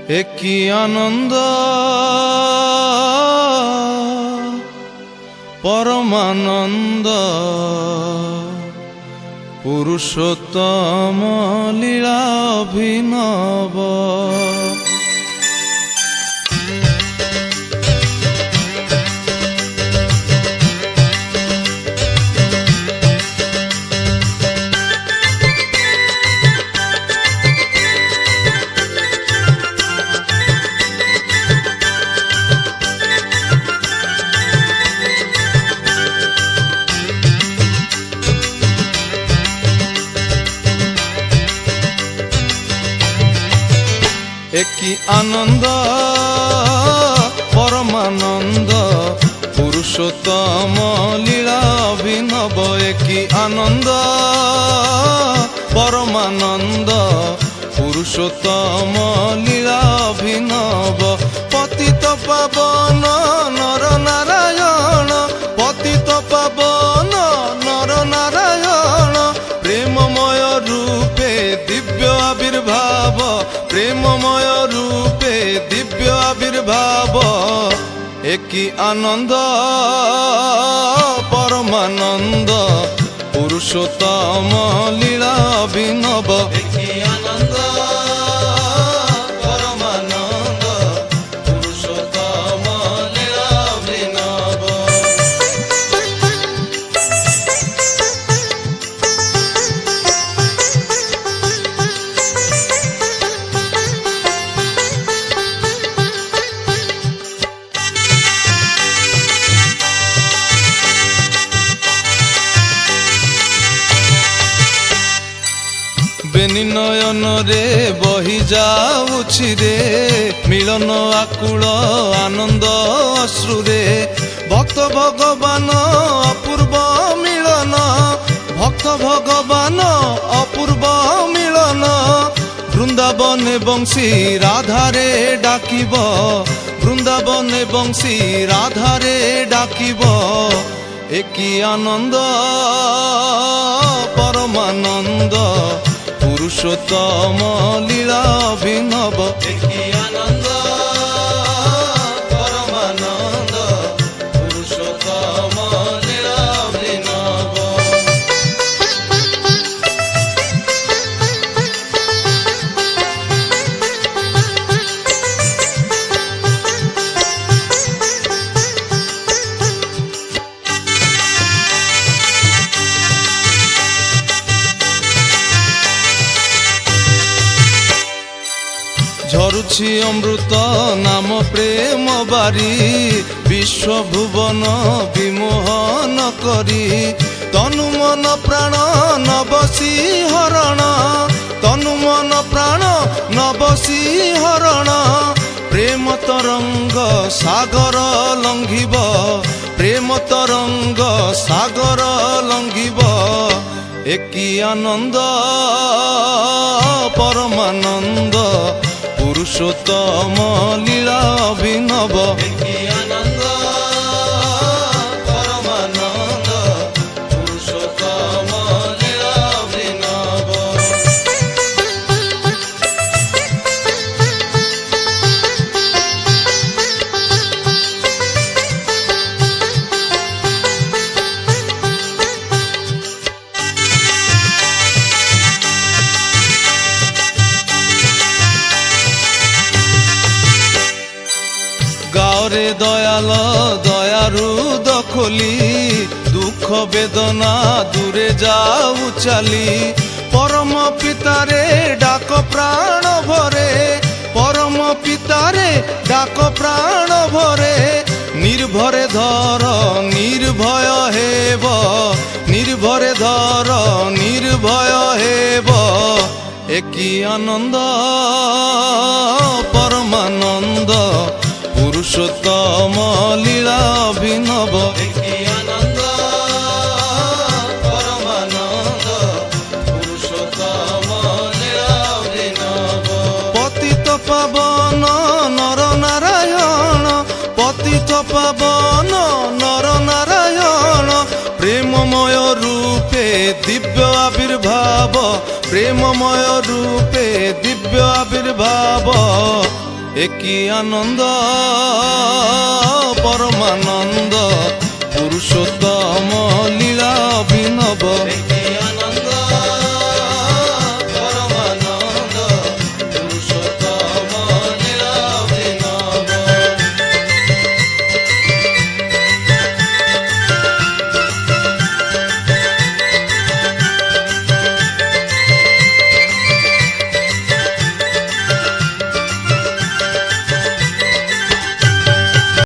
একই আনন্দ পরমানন্দ পুরুষোত্তম লীলা অভিনব। একই আনন্দ পরমানন্দ পুরুষোত্তম লীলা অভিনব। একই আনন্দ পরমানন্দ পুরুষোত্তম লীলা অভিনব। পতিত পাবন নর নারায়ণ, পতিত পাবন নর নারায়ণ, প্রেমময় রূপে দিব্য আবির্ভাব, প্রেমময় রূপে দিব্য আবির্ভাব। একই আনন্দ পরমানন্দ পুরুষোত্তম লীলা অভিনব। একই আনন্দ পরমানন্দ পুরুষোত্তম লীলা অভিনব। বেনি নয়ন রে বহি যাউছি রে, মিলন আকুল আনন্দ অশ্রুরে। ভক্ত ভগবান অপূর্ব মিলন, ভক্ত ভগবান অপূর্ব মিলন। বৃন্দাবনে বংশী রাধারে ডাকিব, বৃন্দাবনে বংশী রাধারে ডাকিব। একই আনন্দ পরমানন্দ পুরুষোত্তম লীলা অভিনব। একই আনন্দ পরমানন্দ পুরুষোত্তম লীলা অভিনব। ঝরুছি অমৃত নাম প্রেম বারি, বিশ্বভুবন বিমোহন করি। তনু মন প্রাণ নবসী হরণ, তনু মন প্রাণ নবসী হরণ। প্রেম তরঙ্গ সাগর লঙ্ঘিব, প্রেম তরঙ্গ সাগর লঙ্ঘিব। একই আনন্দ পরমানন্দ পুরুষোত্তম লীলা অভিনব। একই আনন্দ পরমানন্দ পুরুষোত্তম লীলা অভিনব। গাওরে দয়াল দয়ারু দখলি, দুঃখ বেদনা দূরে যাও চালি। পরম পিতারে ডাক প্রাণ ভরে, পরম পিতারে ডাক প্রাণ ভরে। নির্ভরে ধর নির্ভয় হেব, নির্ভরে ধর নির্ভয় হেব। একই আনন্দ পরমানন্দ পুরুষোত্তম লীলা অভিনব। একই আনন্দ পরমানন্দ পুরুষোত্তম লীলা অভিনব। পতিত পাবন নর নারায়ণ, পতিত পাবন নর নারায়ণ, প্রেমময় রূপে দিব্য আবির্ভাব, প্রেমময় রূপে দিব্য আবির্ভাব। একই আনন্দ পরমানন্দ পুরুষোত্তম লীলা